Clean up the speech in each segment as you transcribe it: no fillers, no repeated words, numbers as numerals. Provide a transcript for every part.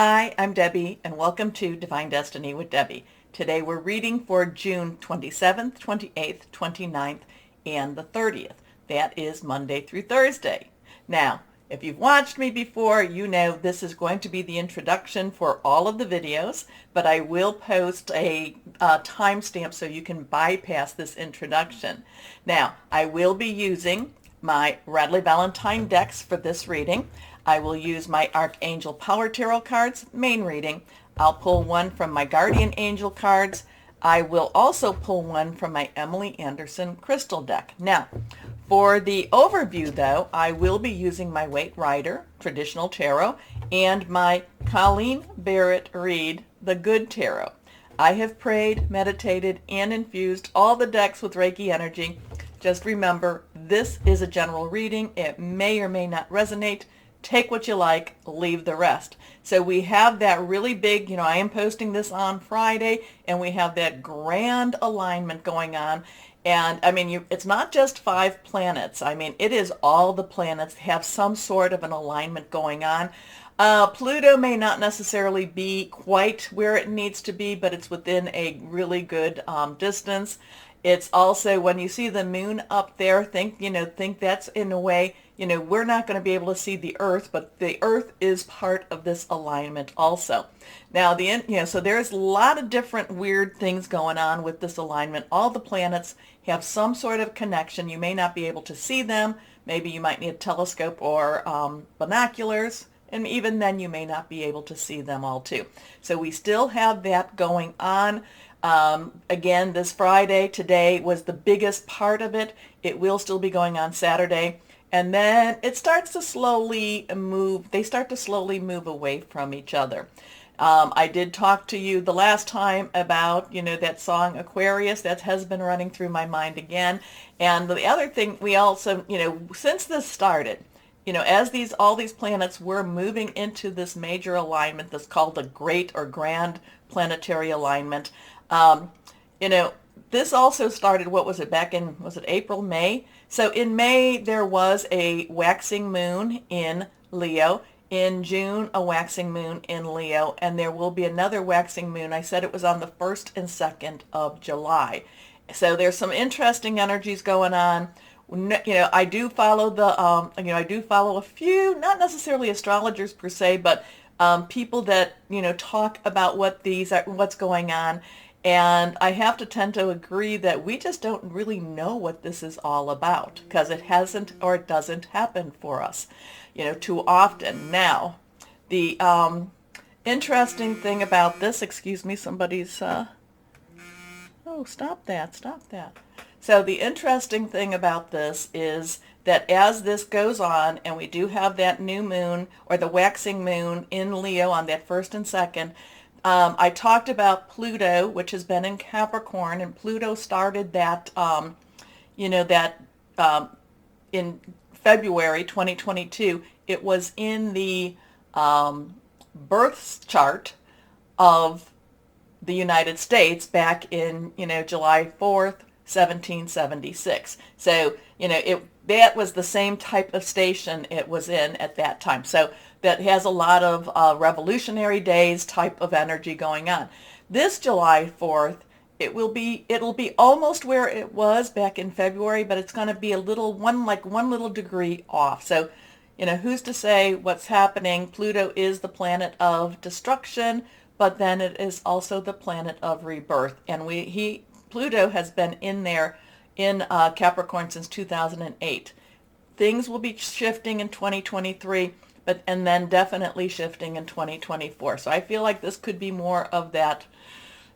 Hi, I'm Debbie, and welcome to Divine Destiny with Debbie. Today we're reading for June 27th, 28th, 29th, and the 30th. That is Monday through Thursday. Now, if you've watched me before, you know this is going to be the introduction for all of the videos, but I will post a timestamp so you can bypass this introduction. Now, I will be using my Radley Valentine decks for this reading. I will use my Archangel Power Tarot cards, main reading. I'll pull one from my Guardian Angel cards. I will also pull one from my Emily Anderson crystal deck. Now, for the overview though, I will be using my Waite Rider traditional tarot and my Colleen Barrett Reed the Good Tarot. I have prayed, meditated, and infused all the decks with Reiki energy. Just remember, this is a general reading. It may or may not resonate. Take what you like, leave the rest. So we have that really big, I am posting this on Friday, and we have that grand alignment going on. And I mean, it's not just 5 planets. I mean, it is all the planets have some sort of an alignment going on. Pluto may not necessarily be quite where it needs to be, but it's within a really good distance. It's also, when you see the moon up there, think that's in a way, we're not going to be able to see the Earth, but the Earth is part of this alignment also. Now, so there's a lot of different weird things going on with this alignment. All the planets have some sort of connection. You may not be able to see them. Maybe you might need a telescope or binoculars. And even then you may not be able to see them all too. So we still have that going on. Again, this Friday, today was the biggest part of it. It will still be going on Saturday. And then it starts to slowly move. They start to slowly move away from each other. I did talk to you the last time about, that song Aquarius. That has been running through my mind again. And the other thing we also, since this started, as all these planets were moving into this major alignment that's called the Great or Grand Planetary Alignment, this also started, what was it, back in, was it April, May? So in May, there was a waxing moon in Leo. In June, a waxing moon in Leo, and there will be another waxing moon. I said it was on the 1st and 2nd of July. So there's some interesting energies going on. I do follow I do follow a few, not necessarily astrologers per se, but people that, talk about what's going on. And I have to tend to agree that we just don't really know what this is all about, because it hasn't or it doesn't happen for us, too often. Now, the interesting thing about this, excuse me, somebody's, oh, stop that. So the interesting thing about this is that as this goes on, and we do have that new moon or the waxing moon in Leo on that 1st and 2nd, I talked about Pluto, which has been in Capricorn, and Pluto started that, in February 2022. It was in the birth chart of the United States back in, July 4th, 1776. So, that was the same type of station it was in at that time. So that has a lot of revolutionary days type of energy going on. This July 4th, it'll be almost where it was back in February, but it's going to be one little degree off. So, who's to say what's happening? Pluto is the planet of destruction, but then it is also the planet of rebirth. And Pluto has been in there in Capricorn since 2008. Things will be shifting in 2023, and then definitely shifting in 2024. So I feel like this could be more of that,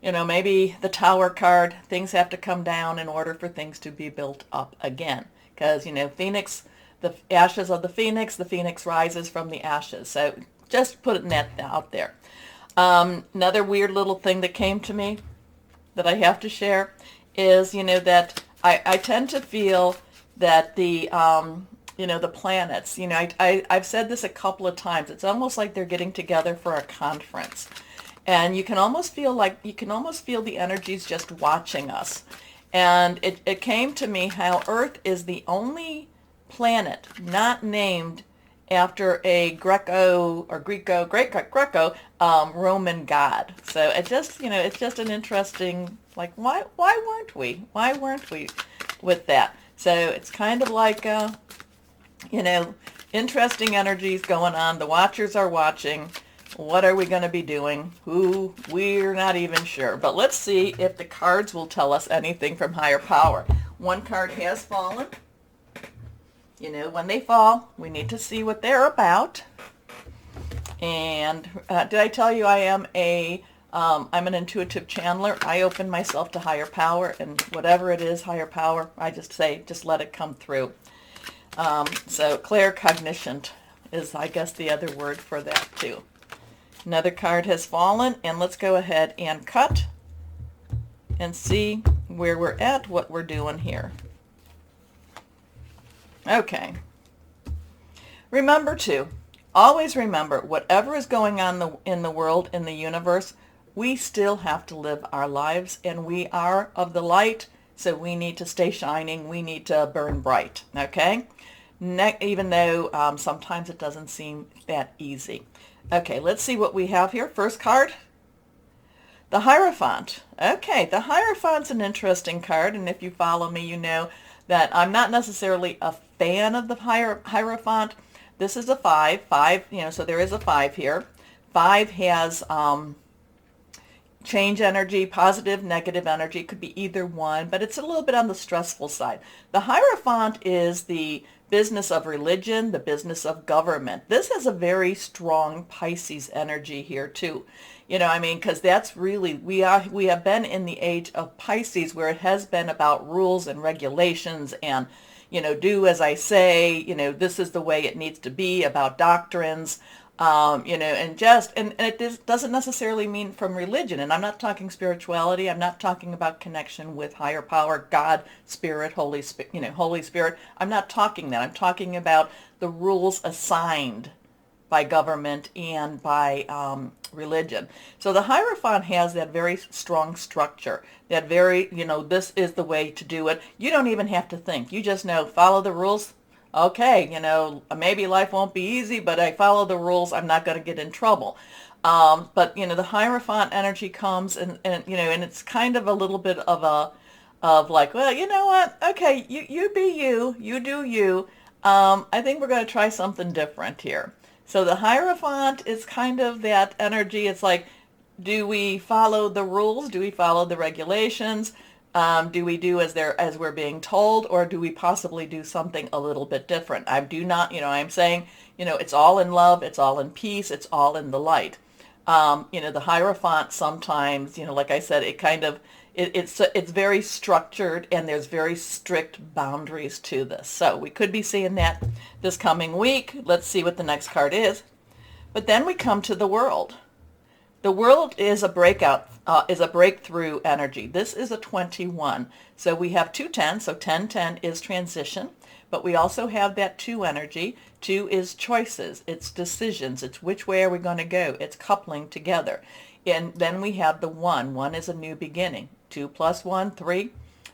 maybe the Tower card. Things have to come down in order for things to be built up again. Because, Phoenix, the ashes of the Phoenix rises from the ashes. So just putting that out there. Another weird little thing that came to me that I have to share is, that I tend to feel that the planets, I've said this a couple of times. It's almost like they're getting together for a conference. And you can almost feel the energies just watching us. And it came to me how Earth is the only planet not named after a Greco Roman god. So it just, it's just an interesting, like, why weren't we with that? So it's kind of like, you know, interesting energies going on. The Watchers are watching. What are we going to be doing? We're not even sure. But let's see if the cards will tell us anything from higher power. One card has fallen. When they fall, we need to see what they're about. And did I tell you I'm an intuitive channeler? I open myself to higher power, and whatever it is, higher power, I just say, just let it come through. So claircognizant is, I guess, the other word for that too. Another card has fallen, and let's go ahead and cut and see where we're at, what we're doing here. Okay. Remember to always remember, whatever is going on in the world, in the universe, we still have to live our lives, and we are of the light, so we need to stay shining. We need to burn bright, okay? Even though sometimes it doesn't seem that easy. Okay, let's see what we have here. First card, the Hierophant. Okay, the Hierophant's an interesting card, and if you follow me, you know that I'm not necessarily a fan of the Hierophant. This is a 5. 5, so there is a 5 here. 5 has change energy, positive, negative energy. It could be either one, but it's a little bit on the stressful side. The Hierophant is the business of religion, the business of government. This has a very strong Pisces energy here too. Because that's really, we have been in the age of Pisces, where it has been about rules and regulations and, do as I say, this is the way it needs to be, about doctrines. And it doesn't necessarily mean from religion. And I'm not talking spirituality. I'm not talking about connection with higher power, God, Spirit, Holy Spirit. I'm not talking that. I'm talking about the rules assigned by government and by religion. So the Hierophant has that very strong structure, that very, this is the way to do it. You don't even have to think. You just know, follow the rules. Okay, maybe life won't be easy, but I follow the rules. I'm not going to get in trouble. But the Hierophant energy comes, and it's kind of a little bit of like, well, you know what? Okay, you be you, you do you. I think we're going to try something different here. So the Hierophant is kind of that energy. It's like, do we follow the rules? Do we follow the regulations? Do we do as we're being told, or do we possibly do something a little bit different? I do not, I'm saying, it's all in love, it's all in peace, it's all in the light. The Hierophant sometimes, like I said, it kind of, it's very structured, and there's very strict boundaries to this. So we could be seeing that this coming week. Let's see what the next card is. But then we come to the World. The World is a breakthrough energy. This is a 21. So we have 210, so 1010 is transition, but we also have that 2 energy. 2 is choices, it's decisions, it's which way are we going to go, it's coupling together. And then we have the 1. 1 is a new beginning. 2 plus 1, 3.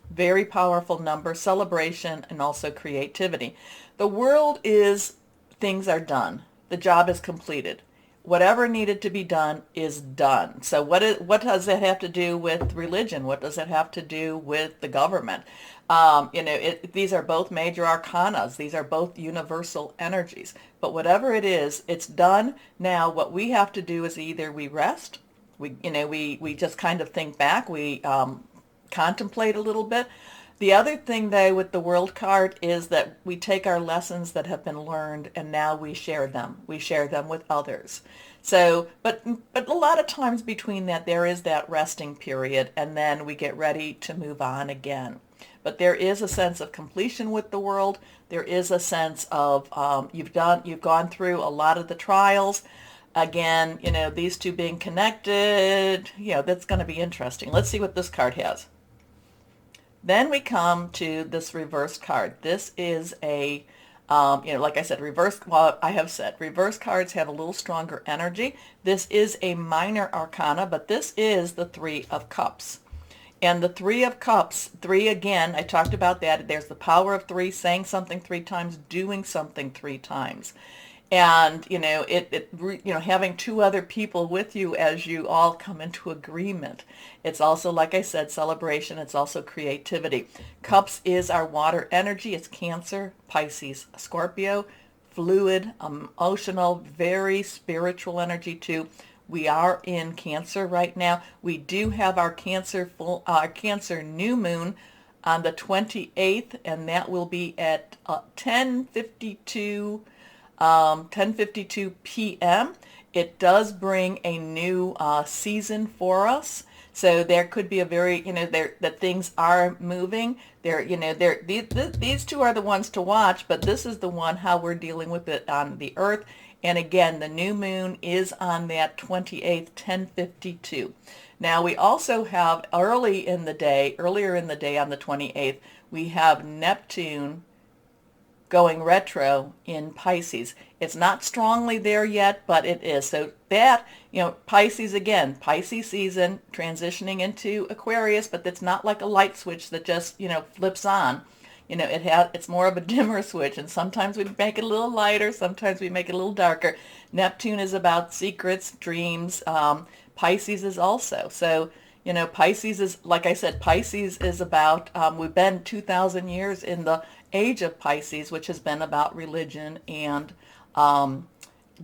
Very powerful number, celebration, and also creativity. The World is, things are done. The job is completed. Whatever needed to be done is done. So what does that have to do with religion? What does it have to do with the government? These are both major arcanas. These are both universal energies. But whatever it is, it's done. Now what we have to do is either we rest, we just kind of think back, we contemplate a little bit. The other thing, though, with the World card is that we take our lessons that have been learned, and now we share them. We share them with others. So, but a lot of times between that, there is that resting period, and then we get ready to move on again. But there is a sense of completion with the World. There is a sense of you've gone through a lot of the trials. Again, these two being connected, that's going to be interesting. Let's see what this card has. Then we come to this reverse card. This is a, like I said, reverse cards have a little stronger energy. This is a minor arcana, but this is the 3 of Cups. And the 3 of Cups, 3 again, I talked about that. There's the power of 3, saying something 3 times, doing something 3 times. And having two other people with you as you all come into agreement. It's also, like I said, celebration. It's also creativity. Cups is our water energy. It's Cancer, Pisces, Scorpio, fluid, emotional, very spiritual energy too. We are in Cancer right now. We do have our Cancer new moon on the 28th, and that will be at 10:52 p.m. It does bring a new season for us. So there could be a very, that things are moving. These two are the ones to watch, but this is the one how we're dealing with it on the earth. And again, the new moon is on that 28th, 10:52. Now we also have earlier in the day on the 28th, we have Neptune going retro in Pisces. It's not strongly there yet, but it is. So that, Pisces again, Pisces season, transitioning into Aquarius, but it's not like a light switch that just, flips on. It's more of a dimmer switch, and sometimes we make it a little lighter, sometimes we make it a little darker. Neptune is about secrets, dreams. Pisces is also. So, Pisces is, like I said, Pisces is about, we've been 2,000 years in the age of Pisces, which has been about religion and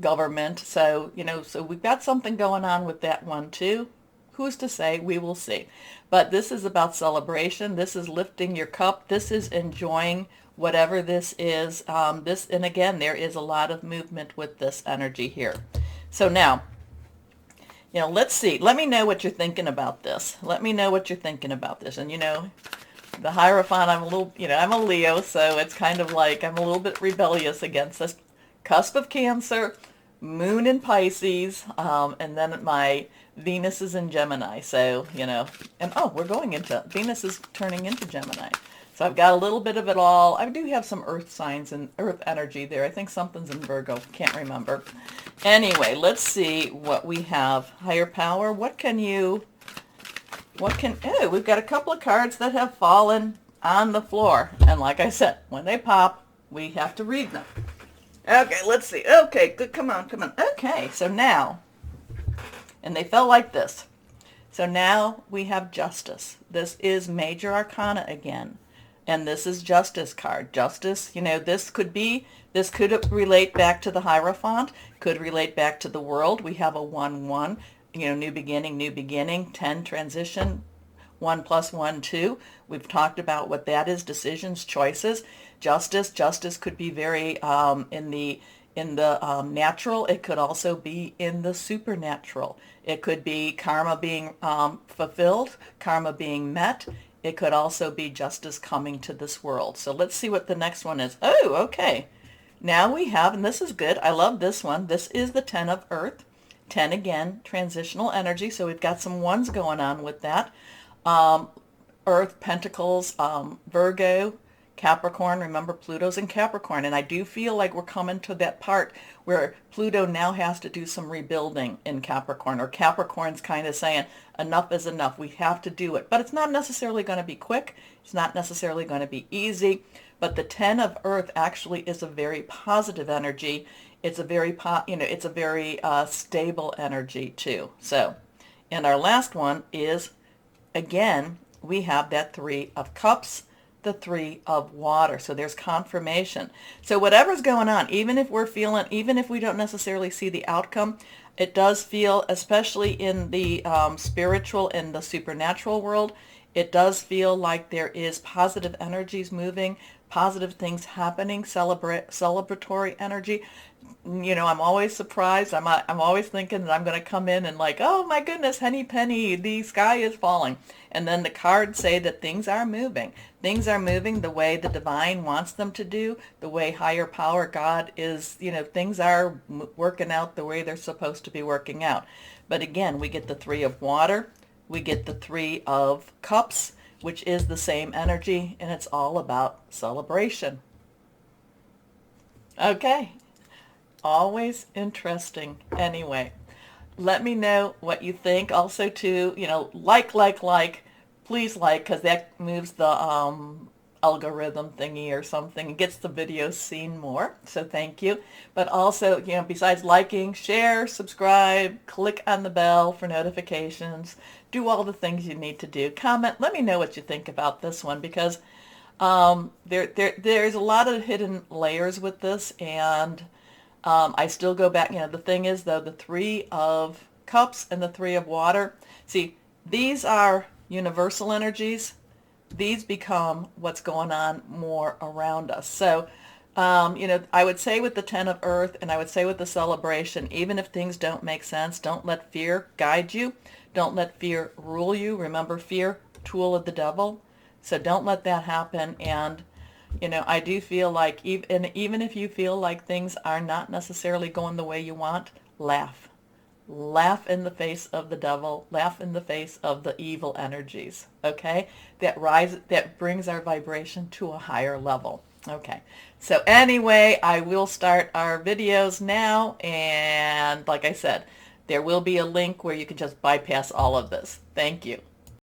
government. So, so we've got something going on with that one too. Who's to say? We will see. But this is about celebration. This is lifting your cup. This is enjoying whatever this is. And again, there is a lot of movement with this energy here. So now, let's see. Let me know what you're thinking about this. Let me know what you're thinking about this. And, the Hierophant, I'm a Leo, so it's kind of like I'm a little bit rebellious against this. Cusp of Cancer, Moon in Pisces, and then my Venus is in Gemini. So, and we're going into, Venus is turning into Gemini. So I've got a little bit of it all. I do have some earth signs and earth energy there. I think something's in Virgo. Can't remember. Anyway, let's see what we have. Higher power, we've got a couple of cards that have fallen on the floor. And like I said, when they pop, we have to read them. Okay, let's see. Okay, good. Come on. Okay, so now, and they fell like this. So now we have Justice. This is Major Arcana again. And this is Justice card. Justice, this could relate back to the Hierophant, could relate back to the World. We have a 1-1. New beginning, 10, transition, 1 + 1, 2. We've talked about what that is, decisions, choices. Justice could be very in the natural. It could also be in the supernatural. It could be karma being fulfilled, karma being met. It could also be justice coming to this world. So let's see what the next one is. Oh, okay. Now we have, and this is good. I love this one. This is the 10 of Earth. 10 again, transitional energy. So we've got some ones going on with that. Earth, Pentacles, Virgo, Capricorn. Remember, Pluto's in Capricorn. And I do feel like we're coming to that part where Pluto now has to do some rebuilding in Capricorn, or Capricorn's kind of saying, enough is enough. We have to do it. But it's not necessarily going to be quick. It's not necessarily going to be easy. But the 10 of Earth actually is a very positive energy. It's a very, stable energy too. So, and our last one is, again, we have that 3 of Cups, the 3 of Water. So there's confirmation. So whatever's going on, even if we don't necessarily see the outcome, it does feel, especially in the spiritual and the supernatural world, it does feel like there is positive energies moving, positive things happening, celebratory energy. I'm always surprised. I'm always thinking that I'm going to come in and like, oh my goodness, henny penny, the sky is falling. And then the cards say that things are moving. Things are moving the way the divine wants them to do, the way higher power, God is, things are working out the way they're supposed to be working out. But again, we get the 3 of Water, we get the 3 of Cups, which is the same energy, and it's all about celebration. Okay. Always interesting. Anyway, let me know what you think. Also too, like, please like, because that moves the algorithm thingy or something. It gets the videos seen more, so thank you. But also, besides liking, share, subscribe, click on the bell for notifications, do all the things you need to do. Comment, let me know what you think about this one, because there's a lot of hidden layers with this, and I still go back. The thing is, though, the Three of Cups and the Three of Water, see, these are universal energies. These become what's going on more around us. So, I would say with the Ten of Earth, and I would say with the Celebration, even if things don't make sense, don't let fear guide you. Don't let fear rule you. Remember, fear, tool of the devil. So don't let that happen. And, I do feel like even if you feel like things are not necessarily going the way you want, laugh. Laugh in the face of the devil. Laugh in the face of the evil energies. Okay? That brings our vibration to a higher level. Okay. So anyway, I will start our videos now. And like I said, there will be a link where you can just bypass all of this. Thank you.